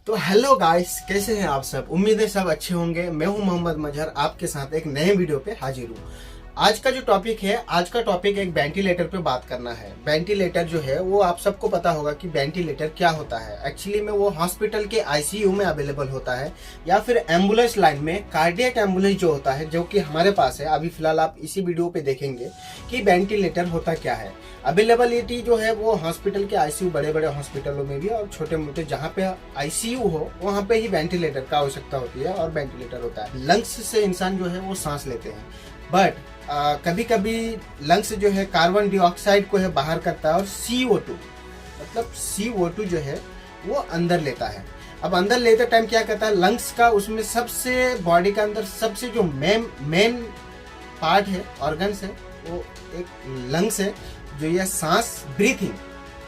तो hello guys, कैसे हैं आप सब। उम्मीद है सब अच्छे होंगे। मैं हूं मोहम्मद मजहर, आपके साथ एक नए वीडियो पे हाजिर हूं। आज का जो टॉपिक है, आज का टॉपिक एक वेंटिलेटर पे बात करना है। वेंटिलेटर जो है वो आप सबको पता होगा कि वेंटिलेटर क्या होता है। एक्चुअली में वो हॉस्पिटल के आईसीयू में अवेलेबल होता है या फिर एम्बुलेंस लाइन में कार्डियक एम्बुलेंस जो होता है, जो कि हमारे पास है। अभी फिलहाल आप इसी वीडियो पे देखेंगे कि वेंटिलेटर होता क्या है। अवेलेबिलिटी जो है वो हॉस्पिटल के आईसीयू, बड़े बड़े हॉस्पिटलों में भी और छोटे मोटे जहाँ पे आईसीयू हो वहाँ पे ही वेंटिलेटर का आवश्यकता होती है और वेंटिलेटर होता है। लंग्स से इंसान जो है वो सांस लेते हैं, बट कभी कभी लंग्स जो है कार्बन डाइऑक्साइड को है बाहर करता है और CO2 मतलब CO2 जो है वो अंदर लेता है। अब अंदर लेते टाइम क्या करता है, लंग्स का उसमें सबसे बॉडी के अंदर सबसे जो मेन पार्ट है, ऑर्गन्स है, वो एक लंग्स है जो ये सांस ब्रीथिंग,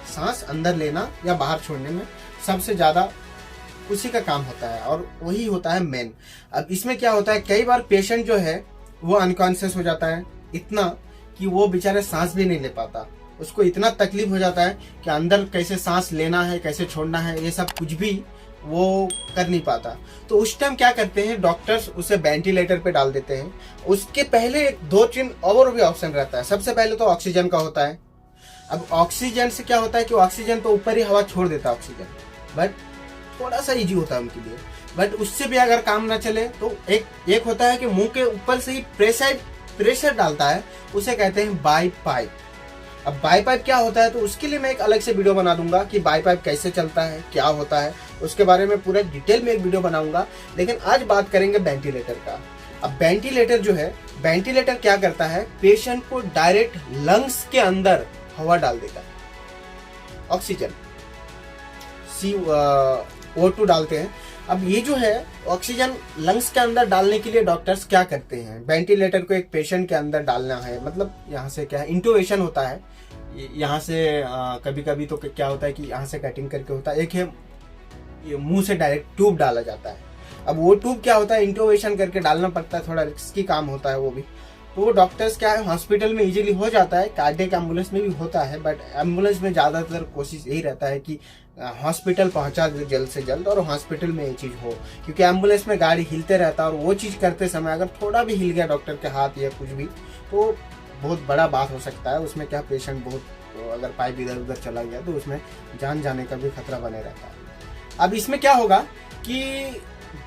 सांस अंदर लेना या बाहर छोड़ने में सबसे ज्यादा उसी का काम होता है और वही होता है मेन। अब इसमें क्या होता है, कई बार पेशेंट जो है वो अनकॉन्शियस हो जाता है इतना कि वो बेचारे सांस भी नहीं ले पाता। उसको इतना तकलीफ हो जाता है कि अंदर कैसे सांस लेना है, कैसे छोड़ना है, ये सब कुछ भी वो कर नहीं पाता। तो उस टाइम क्या करते हैं, डॉक्टर्स उसे वेंटिलेटर पे डाल देते हैं। उसके पहले 2-3 और भी ऑप्शन रहता है। सबसे पहले तो ऑक्सीजन का होता है। अब ऑक्सीजन से क्या होता है कि ऑक्सीजन तो ऊपर ही हवा छोड़ देता है ऑक्सीजन, बट थोड़ा सा इजी होता है उनके लिए। बट उससे भी अगर काम ना चले तो एक होता है कि मुंह के ऊपर से ही प्रेशर डालता है, उसे कहते हैं बाई पाइप। अब बाई पाइप क्या होता है, तो उसके लिए मैं एक अलग से वीडियो बना दूंगा कि बाई पाइप कैसे चलता है, क्या होता है, उसके बारे में पूरा डिटेल में एक वीडियो बनाऊंगा। लेकिन आज बात करेंगे वेंटिलेटर का। अब वेंटिलेटर जो है, वेंटिलेटर क्या करता है, पेशेंट को डायरेक्ट लंग्स के अंदर हवा डाल देता है। ऑक्सीजन CO2 डालते हैं। अब ये जो है ऑक्सीजन लंग्स के अंदर डालने के लिए डॉक्टर्स क्या करते हैं, वेंटिलेटर को एक पेशेंट के अंदर डालना है, मतलब यहाँ से क्या है, इंट्यूबेशन होता है। यहाँ से कभी कभी तो क्या होता है कि यहाँ से कटिंग करके होता है, एक है ये मुंह से डायरेक्ट ट्यूब डाला जाता है। अब वो ट्यूब क्या होता है, इंट्यूबेशन करके डालना पड़ता है, थोड़ा रिस्की काम होता है वो भी। तो वो डॉक्टर्स क्या है, हॉस्पिटल में इजीली हो जाता है, कार्डियक एम्बुलेंस में भी होता है, बट एम्बुलेंस में ज़्यादातर कोशिश यही रहता है कि हॉस्पिटल पहुंचा दे जल्द से जल्द और हॉस्पिटल में ये चीज़ हो, क्योंकि एम्बुलेंस में गाड़ी हिलते रहता है और वो चीज़ करते समय अगर थोड़ा भी हिल गया डॉक्टर के हाथ या कुछ भी, तो बहुत बड़ा बात हो सकता है। उसमें क्या, पेशेंट बहुत, तो अगर पाइप इधर उधर चला गया तो उसमें जान जाने का भी खतरा बने रहता है। अब इसमें क्या होगा कि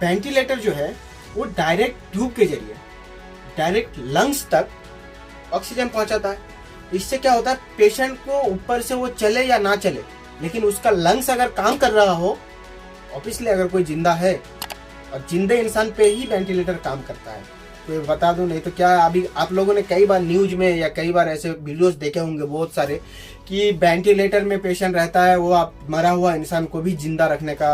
वेंटिलेटर जो है वो डायरेक्ट ट्यूब के जरिए डायरेक्ट लंग्स तक ऑक्सीजन पहुंचाता है। इससे क्या होता है, पेशेंट को ऊपर से वो चले या ना चले, लेकिन उसका लंग्स अगर काम कर रहा हो, ऑब्वियसली अगर कोई जिंदा है, और जिंदे इंसान पे ही वेंटिलेटर काम करता है। तो ये बता दूं, नहीं तो क्या, अभी आप लोगों ने कई बार न्यूज में या कई बार ऐसे वीडियोस देखे होंगे बहुत सारे कि वेंटिलेटर में पेशेंट रहता है, वो आप मरा हुआ इंसान को भी जिंदा रखने का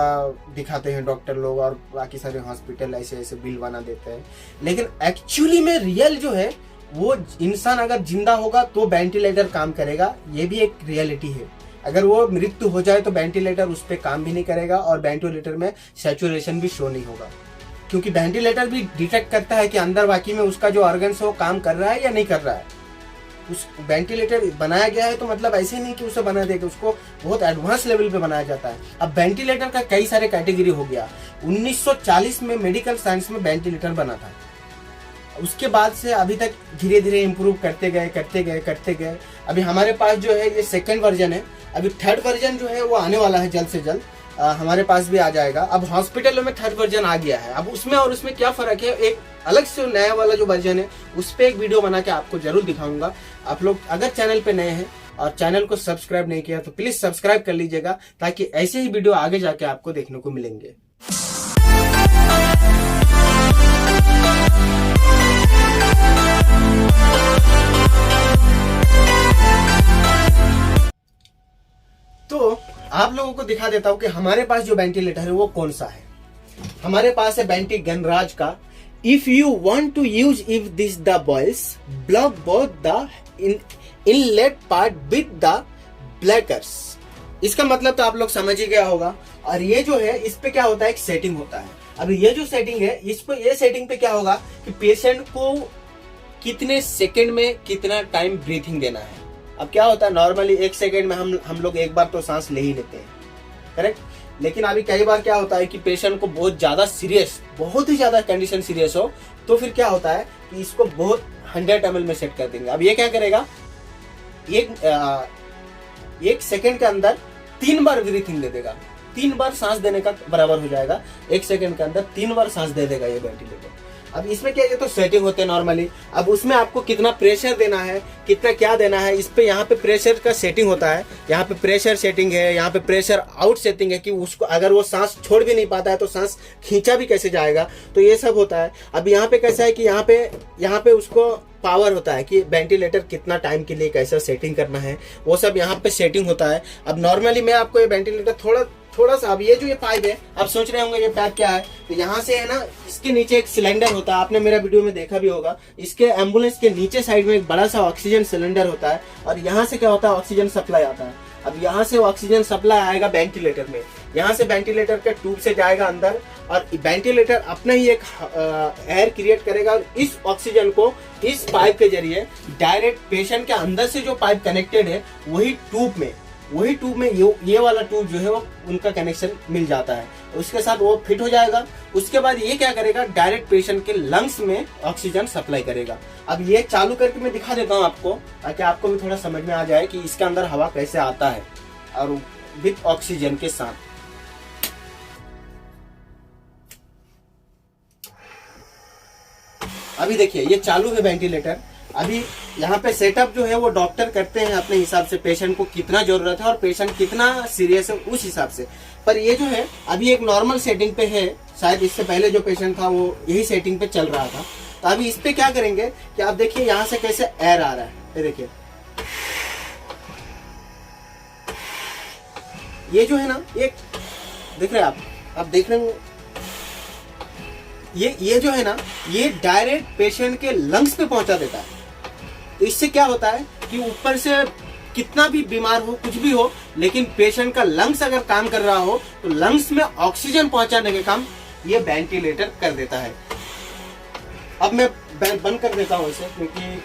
दिखाते हैं डॉक्टर लोग, और बाकी सारे हॉस्पिटल ऐसे ऐसे बिल बना देते हैं। लेकिन एक्चुअली में रियल जो है, वो इंसान अगर जिंदा होगा तो वेंटिलेटर काम करेगा, ये भी एक रियलिटी है। अगर वो मृत्यु हो जाए तो वेंटिलेटर उस पर काम भी नहीं करेगा और वेंटिलेटर में सैचुरेशन भी शो नहीं होगा, क्योंकि वेंटिलेटर भी डिटेक्ट करता है कि अंदर वाकई में उसका जो ऑर्गन्स है वो काम कर रहा है या नहीं कर रहा है। उस वेंटिलेटर बनाया गया है तो मतलब ऐसे नहीं कि उसे बना देगा, उसको बहुत एडवांस लेवल पे बनाया जाता है। अब वेंटिलेटर का कई सारे कैटेगरी हो गया। 1940 में मेडिकल साइंस में वेंटिलेटर बना था, उसके बाद से अभी तक धीरे धीरे इम्प्रूव करते गए। अभी हमारे पास जो है ये सेकेंड वर्जन है, अभी थर्ड वर्जन जो है वो आने वाला है जल्द से जल्द, हमारे पास भी आ जाएगा। अब हॉस्पिटलों में थर्ड वर्जन आ गया है। अब उसमें और उसमें क्या फर्क है, एक अलग से नया वाला जो वर्जन है उस पर एक वीडियो बना के आपको जरूर दिखाऊंगा। आप लोग अगर चैनल पे नए हैं और चैनल को सब्सक्राइब नहीं किया तो प्लीज सब्सक्राइब कर लीजिएगा, ताकि ऐसे ही वीडियो आगे जाके आपको देखने को मिलेंगे। तो आप लोगों को दिखा देता हूं कि हमारे पास जो वेंटिलेटर है वो कौन सा है। हमारे पास है वेंटी गणराज का। If you want to use if this the boils block both the inlet part with the blackers. इसका मतलब तो आप लोग समझ ही गया होगा। और ये जो है इस पे क्या होता है, एक सेटिंग होता है। अब ये जो सेटिंग है, इस पे, ये सेटिंग पे क्या होगा कि पेशेंट को कितने सेकंड में कितना टाइम ब्रीथिंग देना है। अब क्या होता है, नॉर्मली 1 सेकंड में हम लोग एक बार तो सांस ले ही लेते हैं, करेक्ट। लेकिन अभी कई बार क्या होता है कि पेशेंट को बहुत ज़्यादा सीरियस, बहुत ही ज़्यादा कंडीशन सीरियस हो, तो फिर क्या होता है कि इसको बहुत 100 ml में सेट कर देंगे। अब ये क्या करेगा, एक सेकेंड के अंदर 3 बार ब्रीथिंग दे देगा, 3 बार सांस देने का बराबर हो जाएगा। 1 सेकेंड के अंदर 3 बार सांस दे देगा ये वेंटिलेटर। अब इसमें क्या, ये तो सेटिंग होते हैं नॉर्मली। अब उसमें आपको कितना प्रेशर देना है, कितना क्या देना है, इस पे यहाँ पे प्रेशर का सेटिंग होता है। यहाँ पे प्रेशर सेटिंग है, यहाँ पे प्रेशर आउट सेटिंग है कि उसको अगर वो सांस छोड़ भी नहीं पाता है तो सांस खींचा भी कैसे जाएगा, तो ये सब होता है। अब यहाँ पे कैसा है कि यहाँ पे उसको पावर होता है कि वेंटिलेटर कितना टाइम के लिए कैसा सेटिंग करना है, वो सब यहाँ पे सेटिंग होता है। अब नॉर्मली मैं आपको ये वेंटिलेटर थोड़ा सा, अब ये जो ये पाइप है, आप सोच रहे होंगे ये पाइप क्या है, तो यहाँ से है ना, इसके नीचे एक सिलेंडर होता है, आपने मेरा वीडियो में देखा भी होगा। इसके एम्बुलेंस के नीचे साइड में एक बड़ा सा ऑक्सीजन सिलेंडर होता है, और यहाँ से क्या होता है, ऑक्सीजन सप्लाई आता है। अब यहाँ से ऑक्सीजन सप्लाई आएगा वेंटिलेटर में, यहाँ से वेंटिलेटर के ट्यूब से जाएगा अंदर, और वेंटिलेटर अपना ही एक एयर क्रिएट करेगा, और इस ऑक्सीजन को इस पाइप के जरिए डायरेक्ट पेशेंट के अंदर से जो पाइप कनेक्टेड है वही ट्यूब में ये वाला ट्यूब जो है वो उनका कनेक्शन मिल जाता है, उसके साथ वो फिट हो जाएगा। उसके बाद ये क्या करेगा, डायरेक्ट पेशेंट के लंग्स में ऑक्सीजन सप्लाई करेगा। अब ये चालू करके मैं दिखा देता हूँ आपको, ताकि आपको भी थोड़ा समझ में आ जाए कि इसके अंदर हवा कैसे आता है और विद ऑक्सीजन के साथ। अभी देखिए ये चालू है वेंटिलेटर। अभी यहाँ पे सेटअप जो है वो डॉक्टर करते हैं अपने हिसाब से, पेशेंट को कितना जरूरत है और पेशेंट कितना सीरियस है उस हिसाब से। पर ये जो है अभी एक नॉर्मल सेटिंग पे है, शायद इससे पहले जो पेशेंट था वो यही सेटिंग पे चल रहा था। तो अभी इस पे क्या करेंगे कि आप देखिए यहाँ से कैसे एयर आ रहा है, ये देखिए, ये जो है ना, ये देख रहे हैं आप देख रहे हैं, ये जो है ना, ये डायरेक्ट पेशेंट के लंग्स पे पहुंचा देता है। तो इससे क्या होता है कि ऊपर से कितना भी बीमार हो, कुछ भी हो, लेकिन पेशेंट का लंग्स अगर काम कर रहा हो तो लंग्स में ऑक्सीजन पहुंचाने के काम ये वेंटिलेटर कर देता है। अब मैं बंद कर देता हूं इसे, क्योंकि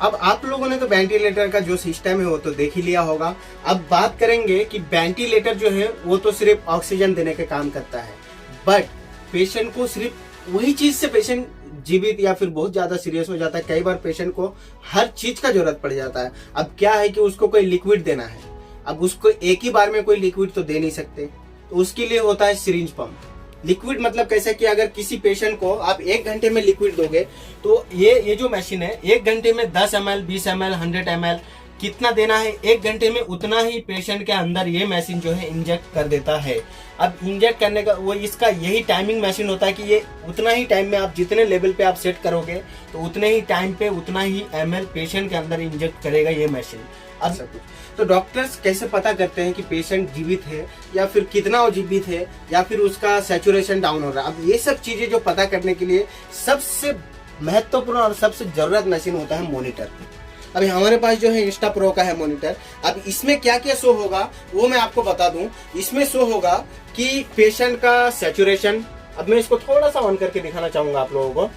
अब आप लोगों ने तो वेंटिलेटर का जो सिस्टम है वो तो देख ही लिया होगा। अब बात करेंगे कि वेंटिलेटर जो है वो तो सिर्फ ऑक्सीजन देने के काम करता है, बट पेशेंट को सिर्फ वही चीज से पेशेंट जीवित या फिर बहुत ज्यादा सीरियस हो जाता है। कई बार पेशेंट को हर चीज का जरूरत पड़ जाता है। अब क्या है कि उसको कोई लिक्विड देना है, अब उसको एक ही बार में कोई लिक्विड तो दे नहीं सकते, तो उसके लिए होता है सिरिंज पंप। लिक्विड मतलब कैसे कि अगर किसी पेशेंट को आप 1 घंटे में लिक्विड दोगे तो ये जो मशीन है 1 घंटे में 10 ml, 20 ml, 100 ml कितना देना है 1 घंटे में, उतना ही पेशेंट के अंदर ये मशीन जो है इंजेक्ट कर देता है। अब इंजेक्ट करने का वो इसका यही टाइमिंग मशीन होता है कि ये उतना ही टाइम में आप जितने लेवल पे आप सेट करोगे तो उतने ही टाइम पे उतना ही ml पेशेंट के अंदर इंजेक्ट करेगा ये मशीन। अब सब कुछ तो डॉक्टर्स कैसे पता करते हैं कि पेशेंट जीवित है या फिर कितना वो जीवित है या फिर उसका सैचुरेशन डाउन हो रहा है। अब ये सब चीजें जो पता करने के लिए सबसे महत्वपूर्ण और सबसे जरूरत मशीन होता है मॉनिटर। अभी हमारे पास जो है इंस्टा प्रो का है मॉनिटर। अब इसमें क्या क्या शो होगा वो मैं आपको बता दूं। इसमें शो होगा कि पेशेंट का सैचुरेशन, अब मैं इसको थोड़ा सा ऑन करके दिखाना चाहूंगा आप लोगों को।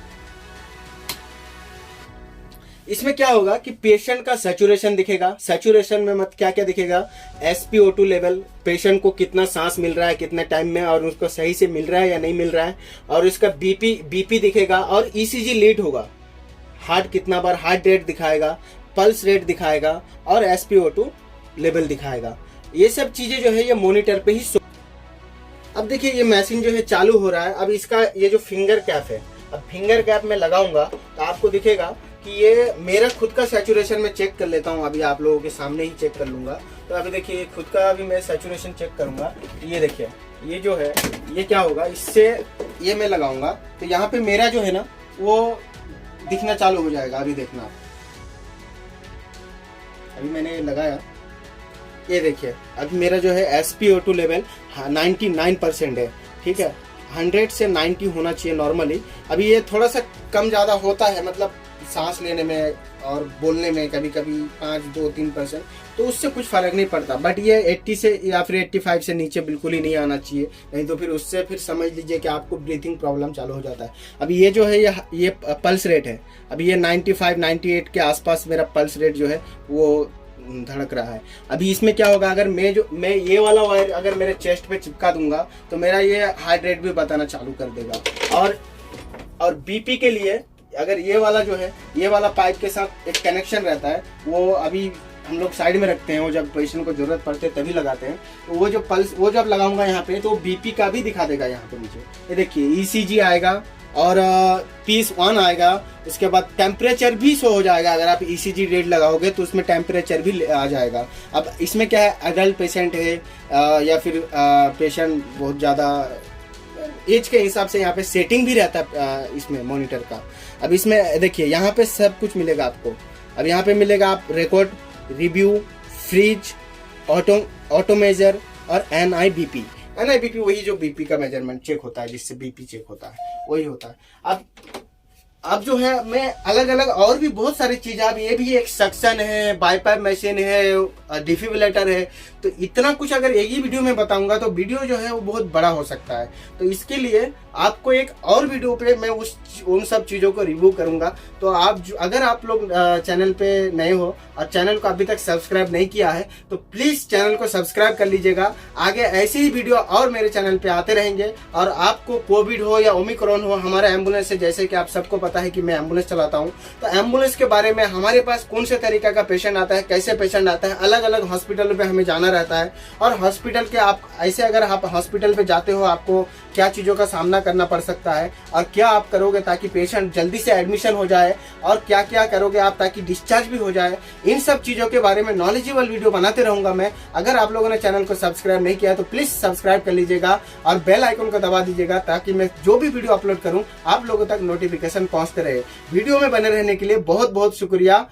इसमें क्या होगा कि पेशेंट का सैचुरेशन दिखेगा। सैचुरेशन में क्या क्या दिखेगा, SpO2 लेवल, पेशेंट को कितना सांस मिल रहा है कितने टाइम में और उसको सही से मिल रहा है या नहीं मिल रहा है, और इसका बीपी दिखेगा और ECG लीड होगा, हार्ट कितना बार हार्ट रेट दिखाएगा, पल्स रेट दिखाएगा और SpO2 लेवल दिखाएगा। ये सब चीजें जो है ये मॉनिटर पे ही। अब देखिए ये मशीन जो है चालू हो रहा है। अब इसका ये जो फिंगर कैप है, अब फिंगर कैप में लगाऊंगा तो आपको दिखेगा कि ये मेरा खुद का सैचुरेशन में चेक कर लेता हूँ। अभी आप लोगों के सामने ही चेक कर लूंगा। तो अभी देखिए खुद का अभी मैं सैचुरेशन चेक करूंगा। ये देखिए ये जो है ये क्या होगा, इससे ये मैं लगाऊंगा तो यहाँ पे मेरा जो है ना वो दिखना चालू हो जाएगा। अभी देखना आप, अभी मैंने लगाया, ये देखिए अभी मेरा जो है SpO2 लेवल 99% है। ठीक है, 100 से 90 होना चाहिए नॉर्मली। अभी ये थोड़ा सा कम ज़्यादा होता है, मतलब सांस लेने में और बोलने में कभी कभी 5-2-3%, तो उससे कुछ फर्क नहीं पड़ता। बट ये 80 से या फिर 85 से नीचे बिल्कुल ही नहीं आना चाहिए, नहीं तो फिर उससे फिर समझ लीजिए कि आपको ब्रीथिंग प्रॉब्लम चालू हो जाता है। अभी ये जो है ये पल्स रेट है। अभी ये 95-98 के आसपास मेरा पल्स रेट जो है वो धड़क रहा है। अभी इसमें क्या होगा, अगर मैं ये वाला वायर अगर मेरे चेस्ट पे चिपका दूंगा तो मेरा ये हार्ट रेट भी बताना चालू कर देगा। और बीपी के लिए अगर ये वाला जो है, ये वाला पाइप के साथ एक कनेक्शन रहता है, वो अभी हम लोग साइड में रखते हैं, वो जब पेशेंट को जरूरत पड़ती है तभी लगाते हैं। तो वो जो पल्स, वो जब लगाऊंगा यहाँ पे तो बीपी का भी दिखा देगा यहाँ पे नीचे। ये देखिए ईसीजी आएगा और PS1 आएगा। उसके बाद टेम्परेचर भी शो हो जाएगा। अगर आप ईसीजी रेट लगाओगे तो उसमें टेम्परेचर भी आ जाएगा। अब इसमें क्या है, एडल्ट पेशेंट है या फिर पेशेंट बहुत ज़्यादा एज के हिसाब से यहाँ पे सेटिंग भी रहता है इसमें मॉनिटर का। अब इसमें देखिए यहाँ पे सब कुछ मिलेगा आपको। अब यहाँ पे मिलेगा आप record, review, freeze, auto measure और NIBP। NIBP वही जो बीपी का मेजरमेंट चेक होता है, जिससे बीपी चेक होता है, वही होता है। अब जो है मैं अलग अलग और भी बहुत सारी चीजें, अब ये भी एक सक्शन है, बाईपाइप मशीन है, डिफिब्रिलेटर है, तो इतना कुछ अगर एक ही वीडियो में बताऊंगा तो वीडियो जो है वो बहुत बड़ा हो सकता है। तो इसके लिए आपको एक और वीडियो पे मैं उन सब चीज़ों को रिव्यू करूंगा। तो अगर आप लोग चैनल पे नए हो और चैनल को अभी तक सब्सक्राइब नहीं किया है तो प्लीज़ चैनल को सब्सक्राइब कर लीजिएगा। आगे ऐसे ही वीडियो और मेरे चैनल पे आते रहेंगे। और आपको कोविड हो या ओमिक्रॉन हो, हमारा एम्बुलेंस से, जैसे कि आप सबको पता है कि मैं एम्बुलेंस चलाता हूँ, तो एम्बुलेंस के बारे में हमारे पास कौन से तरीका का पेशेंट आता है, कैसे पेशेंट आता है, अलग अलग हॉस्पिटल में हमें जाना रहता है। और हॉस्पिटल के आप ऐसे, अगर आप हॉस्पिटल पे जाते हो आपको क्या चीज़ों का सामना करना पड़ सकता है और क्या आप करोगे ताकि पेशेंट जल्दी से एडमिशन हो जाए, और क्या क्या करोगे आप ताकि डिस्चार्ज भी हो जाए, इन सब चीज़ों के बारे में नॉलेजेबल वीडियो बनाते रहूँगा मैं। अगर आप लोगों ने चैनल को सब्सक्राइब नहीं किया तो प्लीज़ सब्सक्राइब कर लीजिएगा और बेल आइकन को दबा दीजिएगा ताकि मैं जो भी वीडियो अपलोड करूँ आप लोगों तक नोटिफिकेशन पहुँचते रहे। वीडियो में बने रहने के लिए बहुत बहुत शुक्रिया।